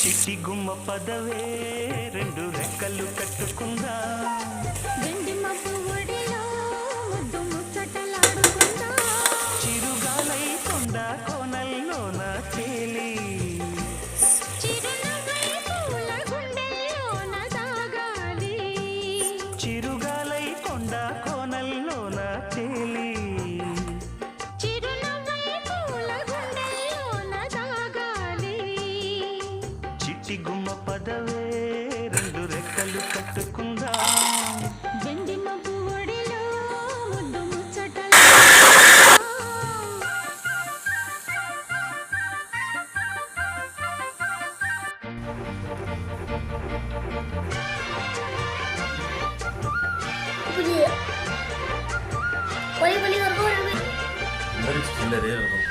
చిట్టి గుమ్మ పదవే రెండు రెక్కలు కట్టుకుందా వెండి మబ్బు ఒడిలో ముద్దు ముచ్చటలాడుకుందా చిరుగాలై కొండ కోనల్లోన తేలి చిరునవ్వై పూల గుండెల్లోన దాగాలి చిరుగాలై కొండ కోనల్లోన తేలి చిరునవ్వై పూల గుండెల్లోన దాగాలి చిట్టి గుమ్మ పదవే రెండు రెక్కలు కట్టుకుందా వెండి మబ్బు ఒడిలో ముద్దు ముచ్చటలాడుకుందా Boleh, boleh, boleh. Dari sekilas dia.